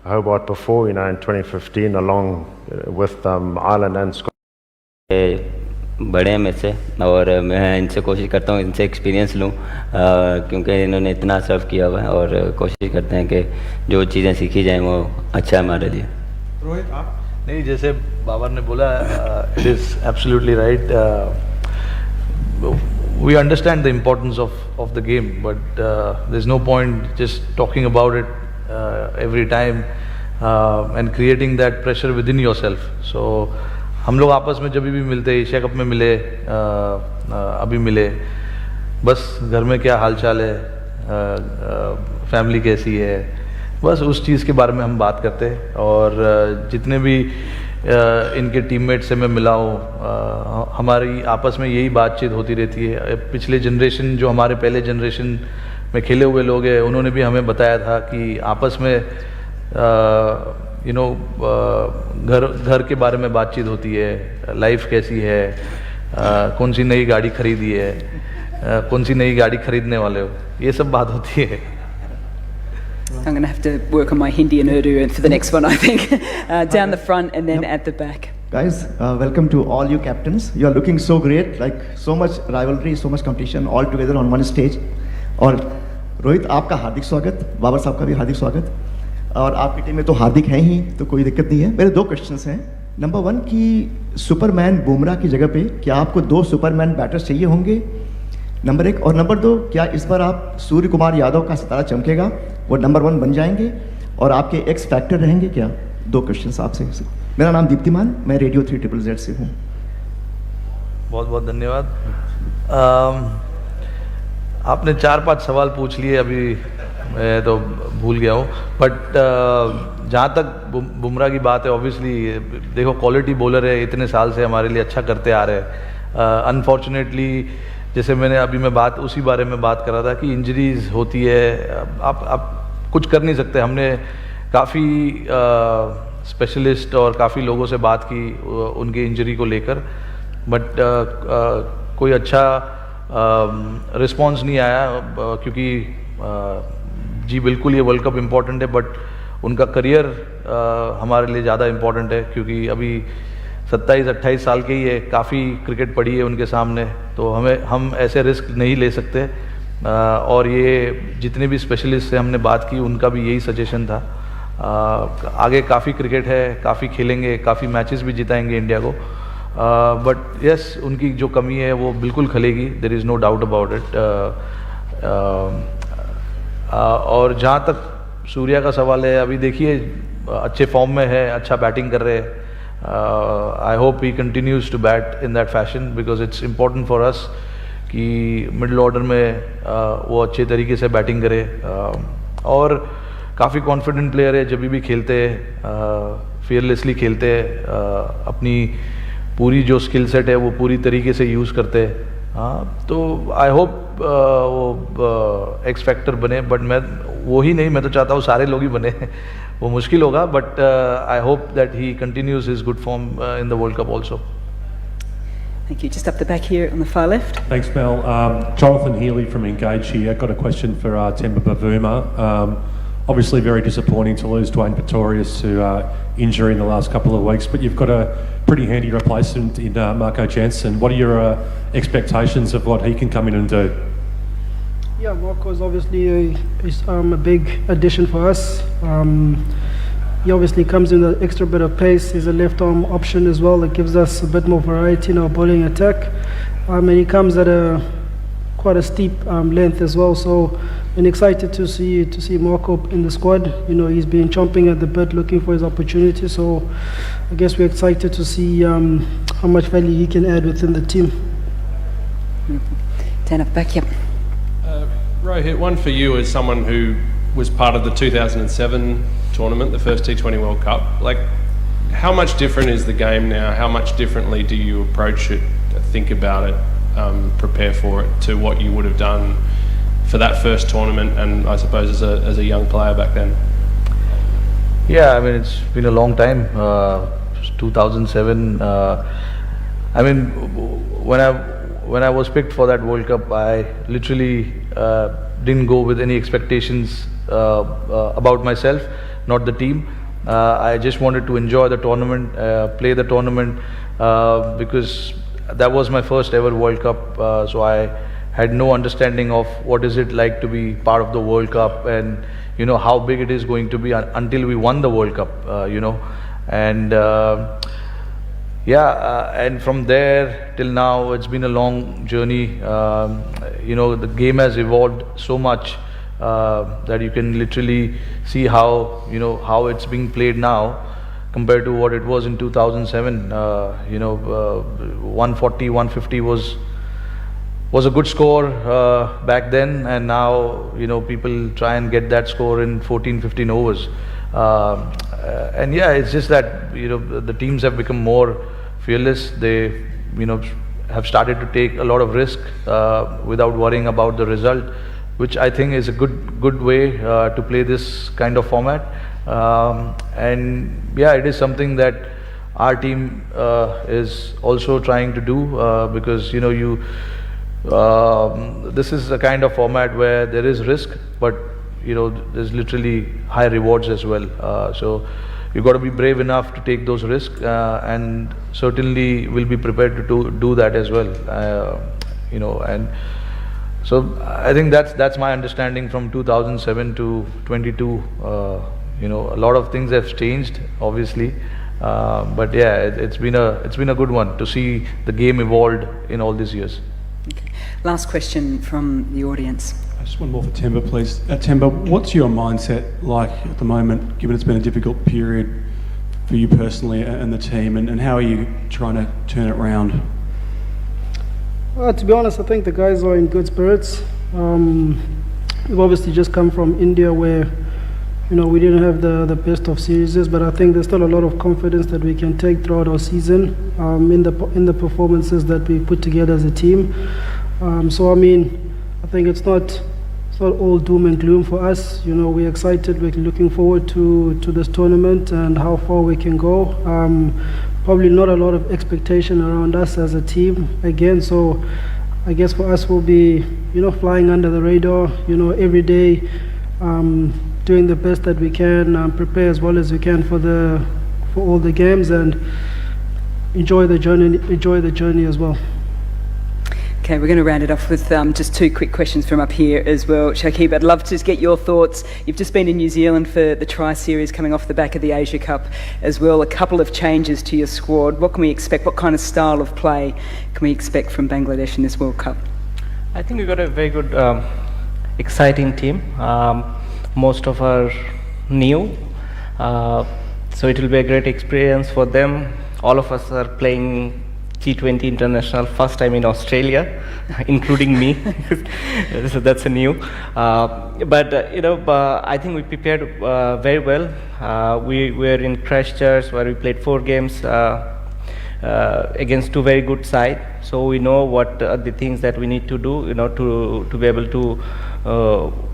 Hobart before, in 2015, along with Ireland and Scotland. बड़े हैं मेरे से और मैं इनसे कोशिश करता हूँ इनसे एक्सपीरियंस लूँ क्योंकि इन्होंने इतना सर्व किया हुआ है और कोशिश करते हैं कि जो चीज़ें सीखी जाएं वो अच्छा है हमारे लिए। रोहित आप नहीं, जैसे बाबर ने बोला, it is absolutely right. We understand the importance of the game, but there's no point just talking about it every time and creating that pressure within yourself. So हम लोग आपस में जब भी मिलते, एशिया कप में मिले, अभी मिले, बस घर में क्या हालचाल है, फैमिली कैसी है, बस उस चीज़ के बारे में हम बात करते हैं. और जितने भी इनके टीममेट से मैं मिला हूँ, हमारी आपस में यही बातचीत होती रहती है. पिछले जनरेशन, जो हमारे पहले जनरेशन में खेले हुए लोग हैं, उन्होंने भी हमें बताया था कि आपस में घर के बारे में बातचीत होती है, लाइफ कैसी है, कौन सी नई गाड़ी खरीदी है, कौन सी नई गाड़ी खरीदने वाले हो, ये सब बात होती है. I'm going to have to work on my Hindi and Urdu for the next one, I think. Down the front and then at the back. Guys, welcome to all you captains. You are looking so great, like so much rivalry, so much competition all together on one stage. और रोहित, आपका हार्दिक स्वागत, बाबर साहब का भी हार्दिक स्वागत. और आपकी team में तो हार्दिक हैं ही, तो कोई दिक्कत नहीं है. मेरे दो क्वेश्चंस हैं. नंबर 1 कि सुपरमैन बुमराह की जगह पे क्या आपको 2 सुपरमैन बैटर्स चाहिए होंगे? नंबर 1. और नंबर 2, क्या इस बार आप सूर्य कुमार यादव का सितारा चमकेगा, वो नंबर 1 बन जाएंगे और आपके एक्स फैक्टर रहेंगे क्या? 2 क्वेश्चंस आपसे. मेरा नाम दीप्तिमान, मैं रेडियो 3ZZZ से हूँ. बहुत बहुत धन्यवाद. आपने 4-5 सवाल पूछ लिए, अभी मैं तो भूल गया हूँ. बट जहाँ तक बुमराह की बात है, ऑब्वियसली देखो क्वालिटी बॉलर है, इतने साल से हमारे लिए अच्छा करते आ रहे हैं. अनफॉर्चुनेटली जैसे मैं बात उसी बारे में बात कर रहा था कि इंजरीज होती है, आप कुछ कर नहीं सकते. हमने काफ़ी स्पेशलिस्ट और काफ़ी लोगों से बात की उनके इंजरी को लेकर, बट कोई अच्छा रिस्पांस नहीं आया. क्योंकि जी बिल्कुल ये वर्ल्ड कप इम्पॉर्टेंट है, बट उनका करियर हमारे लिए ज़्यादा इम्पॉर्टेंट है. क्योंकि अभी 27-28 साल के ही है, काफ़ी क्रिकेट पड़ी है उनके सामने, तो हम ऐसे रिस्क नहीं ले सकते. और ये जितने भी स्पेशलिस्ट से हमने बात की, उनका भी यही सजेशन था. आगे काफ़ी क्रिकेट है, काफ़ी खेलेंगे, काफ़ी मैचेस भी जिताएंगे इंडिया को. बट यस, उनकी जो कमी है वो बिल्कुल खलेगी, there is no doubt about it. और जहाँ तक सूर्या का सवाल है, अभी देखिए अच्छे फॉर्म में है, अच्छा बैटिंग कर रहे हैं. I hope he continues to bat in that fashion because it's important for us कि मिडिल ऑर्डर में वो अच्छे तरीके से बैटिंग करे. और काफ़ी कॉन्फिडेंट प्लेयर है, जब भी खेलते हैं फियरलेसली खेलते हैं, अपनी पूरी जो स्किल सेट है वो पूरी तरीके से यूज़ करते हैं. तो आई होप वो एक्स फैक्टर बने. बट मैं वो ही नहीं, मैं तो चाहता हूँ सारे लोग ही बने. वो मुश्किल होगा, but I hope that he continues his good form in the world cup also. Thank you. Just up the back here on the far left. Thanks, Mel. Jonathan Healy from Engage here. Got a question for Temba Bavuma. Obviously very disappointing to lose Dwayne Pretorius to injury in the last couple of weeks, but you've got a pretty handy replacement in Marco Jansen. What are your expectations of what he can come in and do? Yeah, Marco is obviously a big addition for us. He obviously comes in with an extra bit of pace. He's a left arm option as well. It gives us a bit more variety in our bowling attack. And he comes at quite a steep length as well. So I'm excited to see Marco in the squad. You know, he's been chomping at the bit, looking for his opportunity. So I guess we're excited to see how much value he can add within the team. Turn up back, yep. Rohit, one for you as someone who was part of the 2007 tournament, the first T20 World Cup. Like, how much different is the game now? How much differently do you approach it, think about it, prepare for it, to what you would have done for that first tournament and I suppose as a young player back then? Yeah, I mean, it's been a long time. 2007. I mean, when I was picked for that World Cup, I literally didn't go with any expectations about myself, not the team. I just wanted to enjoy the tournament, play the tournament, because that was my first ever World Cup, so I had no understanding of what is it like to be part of the World Cup, and how big it is going to be until we won the World Cup, and and from there till now it's been a long journey. The game has evolved so much that you can literally see how it's being played now compared to what it was in 2007. 140, 150 was a good score back then, and now people try and get that score in 14, 15 overs. And it's just that the teams have become more fearless. They have started to take a lot of risk without worrying about the result, which I think is a good way to play this kind of format. It is something that our team is also trying to do, because this is a kind of format where there is risk, but there's literally high rewards as well. So you've got to be brave enough to take those risks, and certainly will be prepared to do that as well. And so I think that's my understanding from 2007 to 22. A lot of things have changed, obviously, but it's been a good one to see the game evolved in all these years. Okay. Last question from the audience. Just one more for Temba, please. Temba, what's your mindset like at the moment, given it's been a difficult period for you personally and the team, and how are you trying to turn it around? Well, to be honest, I think the guys are in good spirits. We've obviously just come from India, where we didn't have the best of series, but I think there's still a lot of confidence that we can take throughout our season in the performances that we put together as a team. I think it's not all doom and gloom for us. We're excited. We're looking forward to this tournament and how far we can go. Probably not a lot of expectation around us as a team again. So I guess for us, we'll be flying under the radar. Every day. Doing the best that we can, prepare as well as we can for all the games, and enjoy the journey as well. Okay, we're going to round it off with just two quick questions from up here as well. Shakib, I'd love to just get your thoughts. You've just been in New Zealand for the Tri-Series, coming off the back of the Asia Cup as well. A couple of changes to your squad. What can we expect? What kind of style of play can we expect from Bangladesh in this World Cup? I think we've got a very good, exciting team. Most of are new, so it will be a great experience for them. All of us are playing T20 international first time in Australia, including me. So that's a new. I think we prepared very well. We were in Christchurch, where we played 4 games against 2 very good sides. So we know what are the things that we need to do, to be able to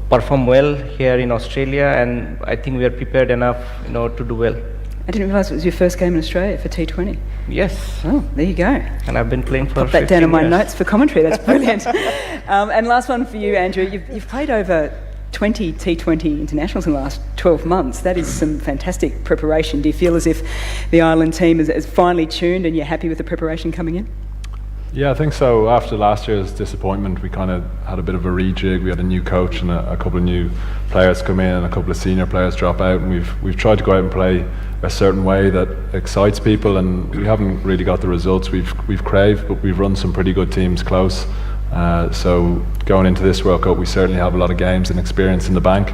perform well here in Australia, and I think we are prepared enough, to do well. I didn't realise it was your first game in Australia for T20. Yes. Oh, there you go. And I've been playing for 15 years. Pop that down in my notes for commentary. That's brilliant. And last one for you, Andrew. You've played over 20 T20 internationals in the last 12 months. That is some fantastic preparation. Do you feel as if the Ireland team is finely tuned and you're happy with the preparation coming in? Yeah, I think so. After last year's disappointment, we kind of had a bit of a rejig. We had a new coach and a couple of new players come in, and a couple of senior players drop out, and we've tried to go out and play a certain way that excites people, and we haven't really got the results we've craved, but we've run some pretty good teams close. So going into this World Cup, we certainly have a lot of games and experience in the bank,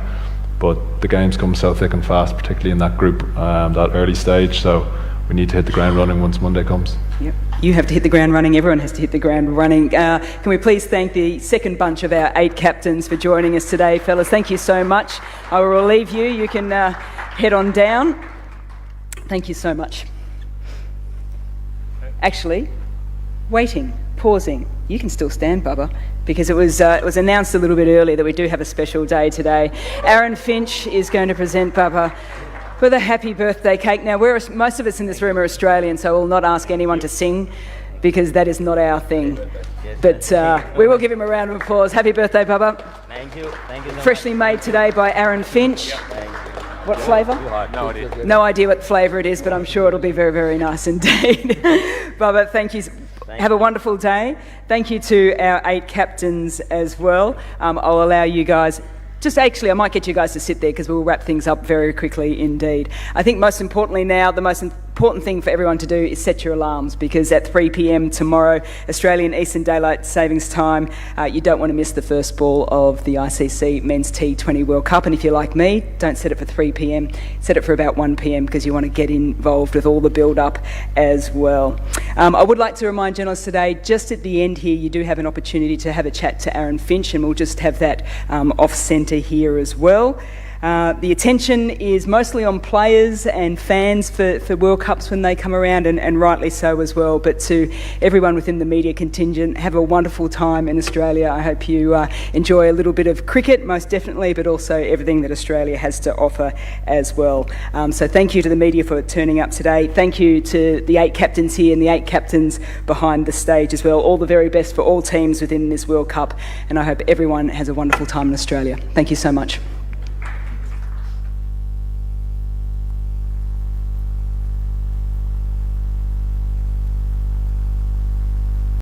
but the games come so thick and fast, particularly in that group, that early stage. So we need to hit the ground running once Monday comes. Yep. You have to hit the ground running. Everyone has to hit the ground running. Can we please thank the second bunch of our 8 captains for joining us today, fellas? Thank you so much. I will relieve you. You can head on down. Thank you so much. Actually, waiting, pausing. You can still stand, Bubba, because it was announced a little bit earlier that we do have a special day today. Aaron Finch is going to present Bubba with a happy birthday cake. Now, most of us in this room are Australian, so we'll not ask anyone to sing, because that is not our thing. But we will give him a round of applause. Happy birthday, Bubba. Thank you. Thank you so Freshly made today by Aaron Finch. What flavour? No idea. No idea what flavour it is, but I'm sure it'll be very, very nice indeed. Bubba, thank you Have a wonderful day. Thank you to our 8 captains as well. I'll allow you guys... I might get you guys to sit there because we'll wrap things up very quickly indeed. I think most importantly now, the most important thing for everyone to do is set your alarms, because at 3 p.m. tomorrow, Australian Eastern Daylight Savings Time, you don't want to miss the first ball of the ICC Men's T20 World Cup. And if you're like me, don't set it for 3 p.m, set it for about 1 p.m, because you want to get involved with all the build-up as well. I would like to remind journalists today, just at the end here, you do have an opportunity to have a chat to Aaron Finch, and we'll just have that off-centre here as well. The attention is mostly on players and fans for World Cups when they come around, and rightly so as well. But to everyone within the media contingent, have a wonderful time in Australia. I hope you enjoy a little bit of cricket, most definitely, but also everything that Australia has to offer as well. So thank you to the media for turning up today. Thank you to the 8 captains here and the 8 captains behind the stage as well. All the very best for all teams within this World Cup, and I hope everyone has a wonderful time in Australia. Thank you so much.